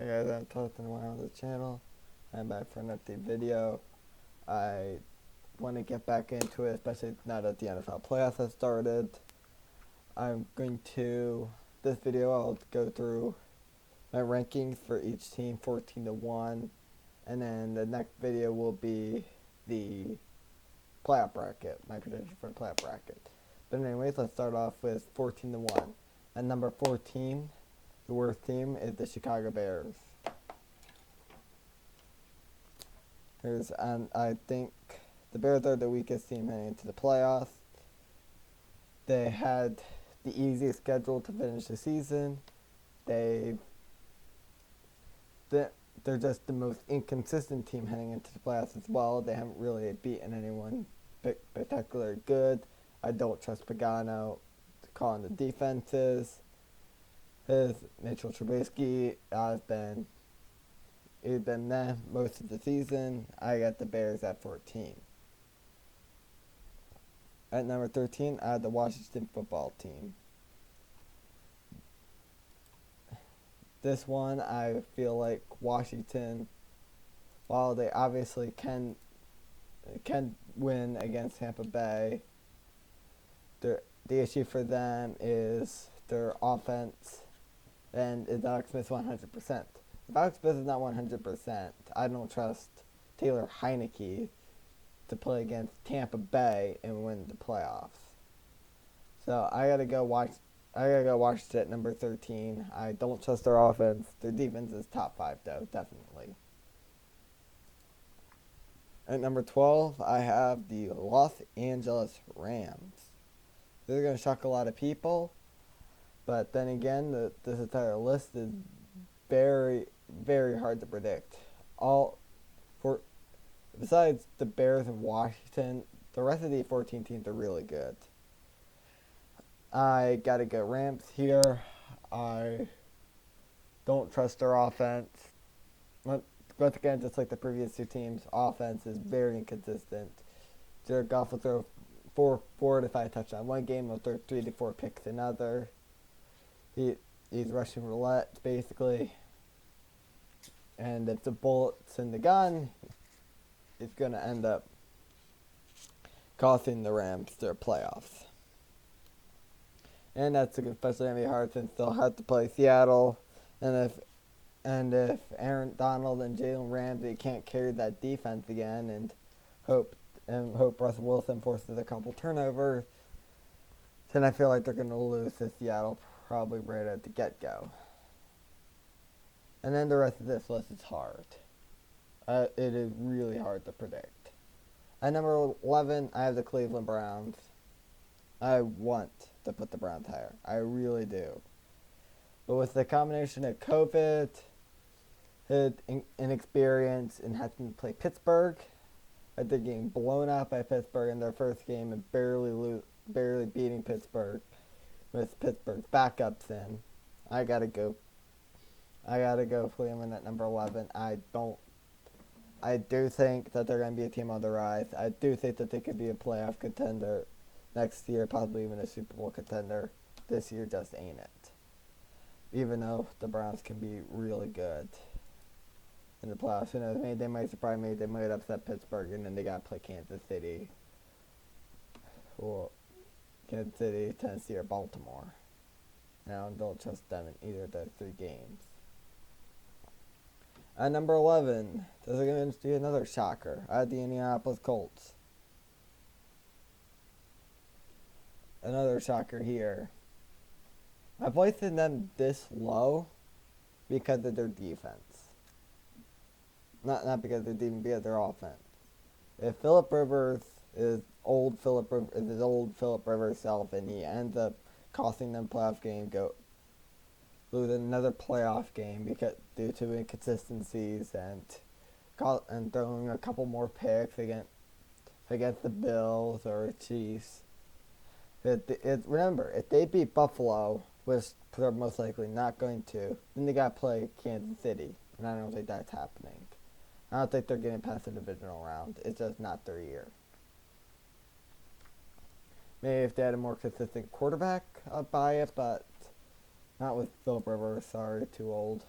Hey guys, I'm Jonathan Wine on the channel. I'm back for an update video. I want to get back into it, especially now that the NFL playoffs have started. This video I'll go through my rankings for each team 14 to 1. And then the next video will be the playoff bracket, my prediction for the playoff bracket. But anyways, let's start off with 14 to 1. At number 14, the worst team is the Chicago Bears. I think the Bears are the weakest team heading into the playoffs. They had the easiest schedule to finish the season. They're just the most inconsistent team heading into the playoffs as well. They haven't really beaten anyone spectacularly good. I don't trust Pagano calling the defenses. Mitchell Trubisky he's been there most of the season. I got the Bears at 14. At number 13, I have the Washington football team. This one, I feel like Washington, while they obviously can win against Tampa Bay, the issue for them is their offense, and is Alex Smith 100%. If Alex Smith is not 100%, I don't trust Taylor Heineke to play against Tampa Bay and win the playoffs. So I gotta go watch it at number 13. I don't trust their offense. Their defense is top 5 though, definitely. At number 12, I have the Los Angeles Rams. This is gonna shock a lot of people, but then again, this entire list is very, very hard to predict. Besides the Bears and Washington, the rest of the 14 teams are really good. I gotta go Rams here. I don't trust their offense. Once again, just like the previous two teams, offense is very inconsistent. Jared Goff will throw 4 to 5 touchdowns one game, will throw 3 to 4 picks another. He's rushing roulette basically, and if the bullet's in the gun, it's going to end up costing the Rams their playoffs. And that's especially going to be hard since they'll have to play Seattle. And if Aaron Donald and Jalen Ramsey can't carry that defense again and hope Russell Wilson forces a couple turnovers, then I feel like they're going to lose to Seattle probably right at the get-go. And then the rest of this list is hard. It is really hard to predict. At number 11, I have the Cleveland Browns. I want to put the Browns higher. I really do. But with the combination of COVID, inexperience, and having to play Pittsburgh, they're getting blown out by Pittsburgh in their first game and barely beating Pittsburgh with Pittsburgh's backups in. I gotta go Cleveland at number 11. I do think that they're going to be a team on the rise. I do think that they could be a playoff contender next year, possibly even a Super Bowl contender. This year just ain't it. Even though the Browns can be really good in the playoffs. Who knows? Maybe they might surprise me. They might upset Pittsburgh, and then they got to play Kansas City. Or Kansas City, Tennessee, or Baltimore. Now, don't trust them in either of those 3 games. At number 11, this is going to be another shocker. I had the Indianapolis Colts. Another shocker here. I placed them this low because of their defense. Not because of their defense, because of their offense. If Phillip Rivers is his old Phillip Rivers self, and he ends up costing them playoff game, losing another playoff game due to inconsistencies and throwing a couple more picks against the Bills or Chiefs. Remember, if they beat Buffalo, which they're most likely not going to, then they got to play Kansas City, and I don't think that's happening. I don't think they're getting past the divisional round. It's just not their year. Maybe if they had a more consistent quarterback, I'd buy it, but not with Phillip Rivers. Sorry, too old.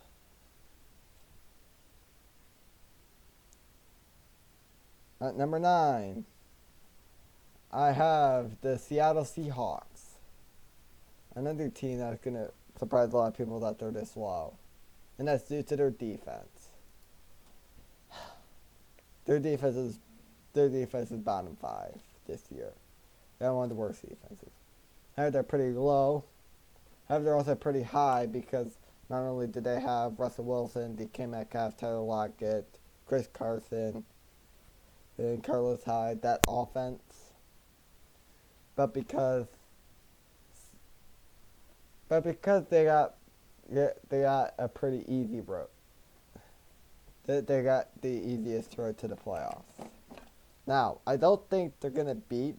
At number 9, I have the Seattle Seahawks. Another team that's going to surprise a lot of people that they're this low. And that's due to their defense. Their defense is bottom 5 this year. They're one of the worst defenses. However, they're pretty low. However, they're also pretty high because not only do they have Russell Wilson, DK Metcalf, Tyler Lockett, Chris Carson, and Carlos Hyde, that offense, but because they got a pretty easy road. They got the easiest road to the playoffs. Now, I don't think they're gonna beat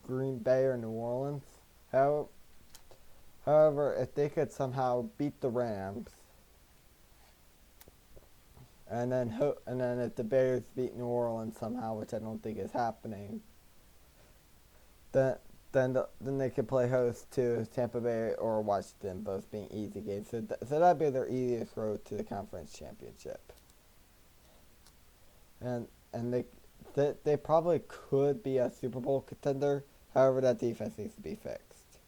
Green Bay or New Orleans. However, if they could somehow beat the Rams, and then if the Bears beat New Orleans somehow, which I don't think is happening, then they could play host to Tampa Bay or Washington, both being easy games. So that'd be their easiest road to the conference championship. And they probably could be a Super Bowl contender. However, that defense needs to be fixed.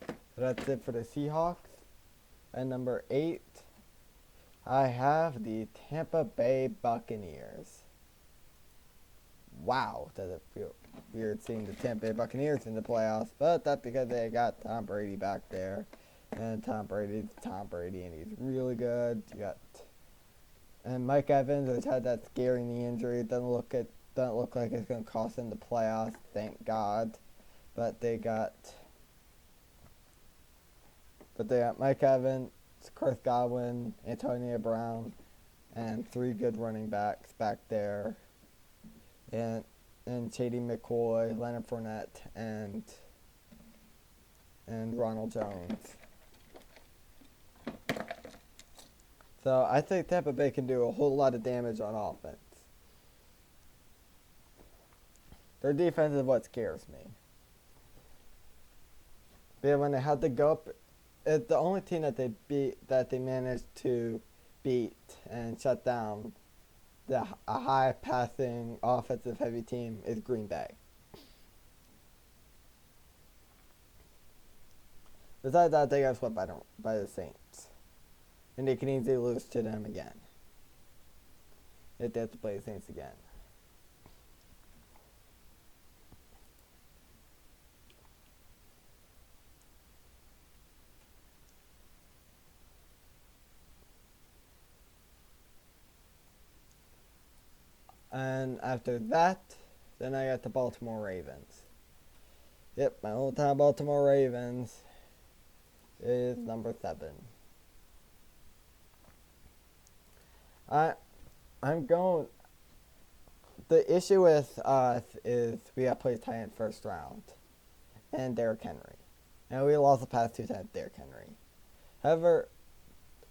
So that's it for the Seahawks. At number 8, I have the Tampa Bay Buccaneers. Wow, does it feel weird seeing the Tampa Bay Buccaneers in the playoffs, but that's because they got Tom Brady back there. And Tom Brady, and he's really good. And Mike Evans has had that scary knee injury. It doesn't look like it's going to cost them the playoffs, thank God. But they got Mike Evans, Chris Godwin, Antonio Brown, and 3 good running backs back there. And Shady McCoy, Leonard Fournette, and Ronald Jones. So I think Tampa Bay can do a whole lot of damage on offense. Their defense is what scares me. But when they had to go up, it's the only team that they managed to beat and shut down a high passing offensive heavy team is Green Bay. Besides that, they got swept by the Saints. And they can easily lose to them again. If they have to play the Saints again. And after that, then I got the Baltimore Ravens. Yep, my old time Baltimore Ravens is number 7. I'm going. The issue with us is we got played tight end first round, and Derrick Henry, and we lost the past 2 times Derrick Henry. However,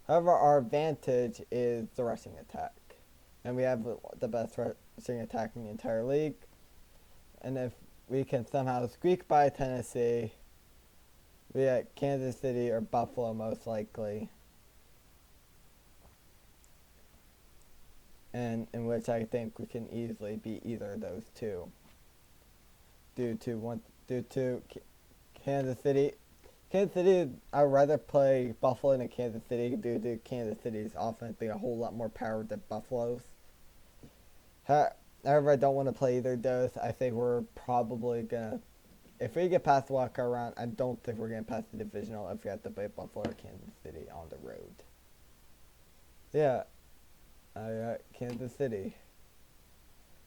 our advantage is the rushing attack, and we have the best rushing attack in the entire league. And if we can somehow squeak by Tennessee, we got Kansas City or Buffalo most likely. And in which I think we can easily beat either of those two. Due to Kansas City. Kansas City, I'd rather play Buffalo than Kansas City due to Kansas City's offense being a whole lot more power than Buffalo's. However, I don't want to play either of those. I think we're probably going to, if we get past the wildcard round, I don't think we're going to pass the divisional if we have to play Buffalo or Kansas City on the road. Yeah. I got Kansas City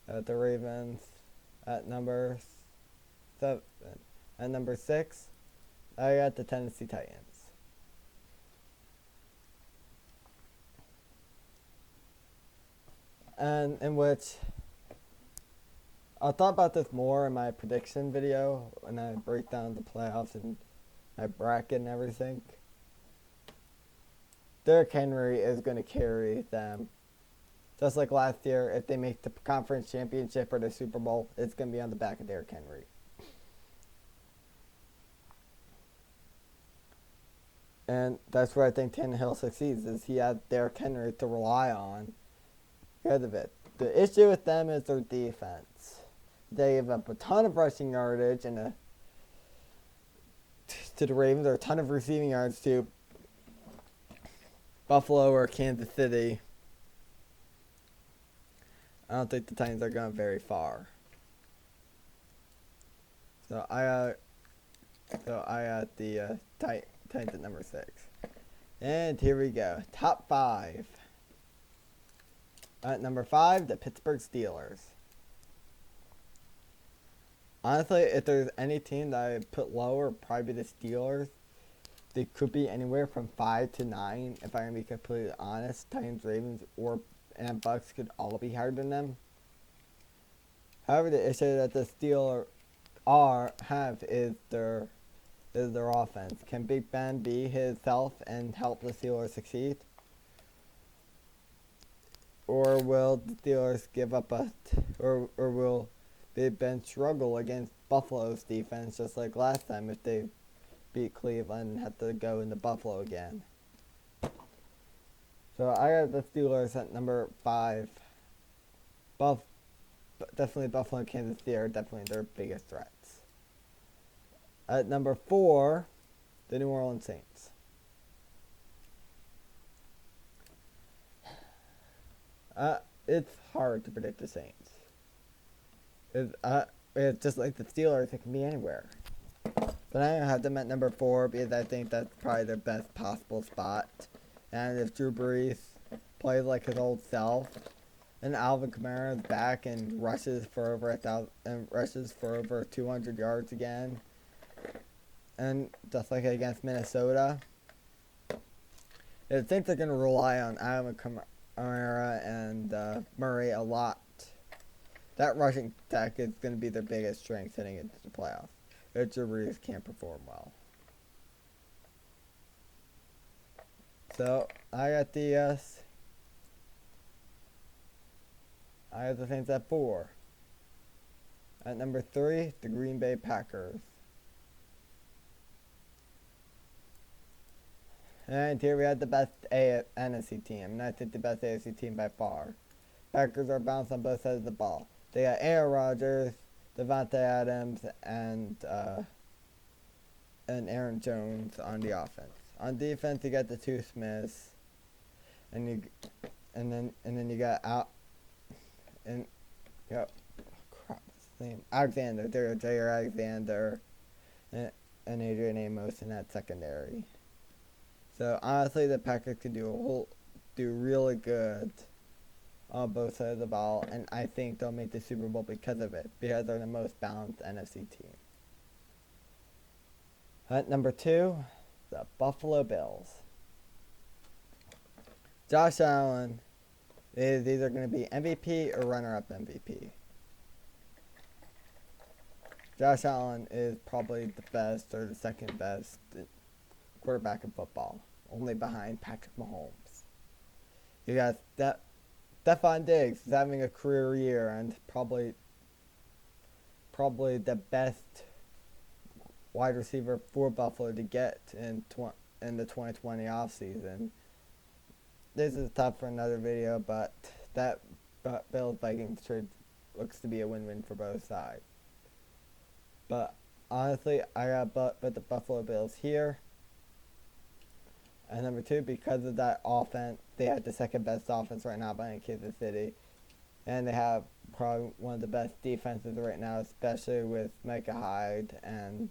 at the Ravens at number 7. At number 6, I got the Tennessee Titans. And in which I thought about this more in my prediction video when I break down the playoffs and my bracket and everything. Derrick Henry is going to carry them. Just like last year, if they make the conference championship or the Super Bowl, it's going to be on the back of Derrick Henry. And that's where I think Tannehill succeeds, is he has Derrick Henry to rely on Because of it. The issue with them is their defense. They give up a ton of rushing yardage and to the Ravens, or a ton of receiving yards to Buffalo or Kansas City. I don't think the Titans are going very far. So I got the Titans at number 6. And here we go. Top 5. At number 5, the Pittsburgh Steelers. Honestly, if there's any team that I put lower, probably the Steelers. They could be anywhere from 5 to 9, if I'm going to be completely honest. Titans, Ravens, and Bucks could all be higher than them. However, the issue that the Steelers have is their offense. Can Big Ben be himself and help the Steelers succeed? Or will the Steelers give up or will Big Ben struggle against Buffalo's defense just like last time if they beat Cleveland and had to go into Buffalo again? So I got the Steelers at number 5. Definitely Buffalo and Kansas City are definitely their biggest threats. At number 4, the New Orleans Saints. It's hard to predict the Saints. It's just like the Steelers, it can be anywhere. But I have them at number 4 because I think that's probably their best possible spot. And if Drew Brees plays like his old self, and Alvin Kamara is back and rushes for over 200 yards again, and just like against Minnesota, I think they're going to rely on Alvin Kamara and Murray a lot. That rushing attack is going to be their biggest strength heading into the playoffs. If Drew Brees can't perform well. So I got the Saints at 4. At number 3, the Green Bay Packers. And here we have the best NFC team, and I think the best AFC team by far. Packers are balanced on both sides of the ball. They got Aaron Rodgers, Devontae Adams, and Aaron Jones on the offense. On defense, you got the 2 Smiths, and then you got Alexander, Jair Alexander, and Adrian Amos in that secondary. So honestly, the Packers could do really good on both sides of the ball, and I think they'll make the Super Bowl because of it, because they're the most balanced NFC team. At number 2, the Buffalo Bills. Josh Allen is either going to be MVP or runner-up MVP. Josh Allen is probably the best or the second best quarterback in football, only behind Patrick Mahomes. You got Stephon Diggs is having a career year and probably the best wide receiver for Buffalo to get in the 2020 offseason. This is tough for another video, but that Bills-Vikings trade looks to be a win-win for both sides. But honestly, I got the Buffalo Bills here. And number 2, because of that offense, they have the second best offense right now behind Kansas City. And they have probably one of the best defenses right now, especially with Micah Hyde and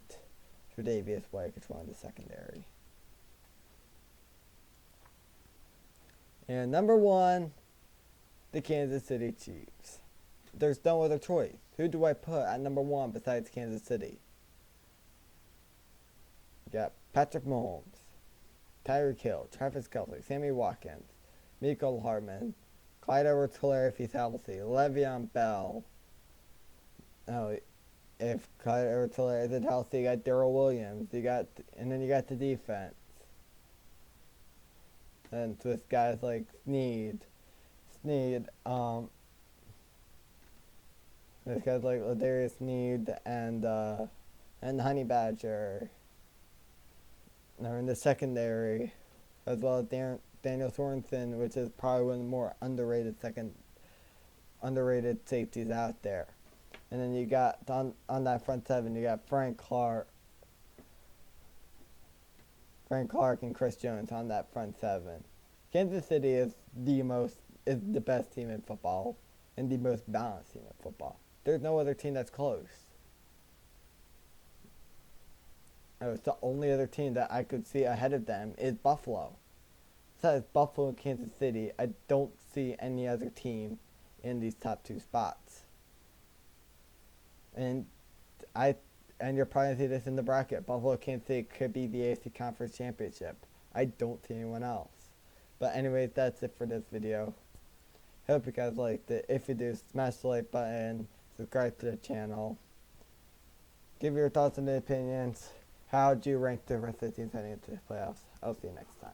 Tre'Davious White controlling the secondary. And number 1, the Kansas City Chiefs. There's no other choice. Who do I put at number 1 besides Kansas City? You got Patrick Mahomes, Tyreek Hill, Travis Kelce, Sammy Watkins, Mecole Hardman, Clyde Edwards-Helaire if he's healthy, Le'Veon Bell. Oh, if Clyde Edwards-Helaire isn't healthy, you got Darrell Williams. And then you got the defense. And with guys like Snead, there's guys like Ladarius Sneed and Honey Badger. They're in the secondary, as well as Daniel Sorensen, which is probably one of the more underrated underrated safeties out there. And then you got on that front seven, you got Frank Clark and Chris Jones on that front seven. Kansas City is the best team in football and the most balanced team in football. There's no other team that's close. It's the only other team that I could see ahead of them is Buffalo. Besides Buffalo and Kansas City, I don't see any other team in these top two spots. And you're probably going to see this in the bracket. Buffalo, Kansas City could be the AFC Conference Championship. I don't see anyone else. But anyways, that's it for this video. Hope you guys liked it. If you do, smash the like button, subscribe to the channel. Give your thoughts and opinions. How do you rank the rest of the teams heading into the playoffs? I'll see you next time.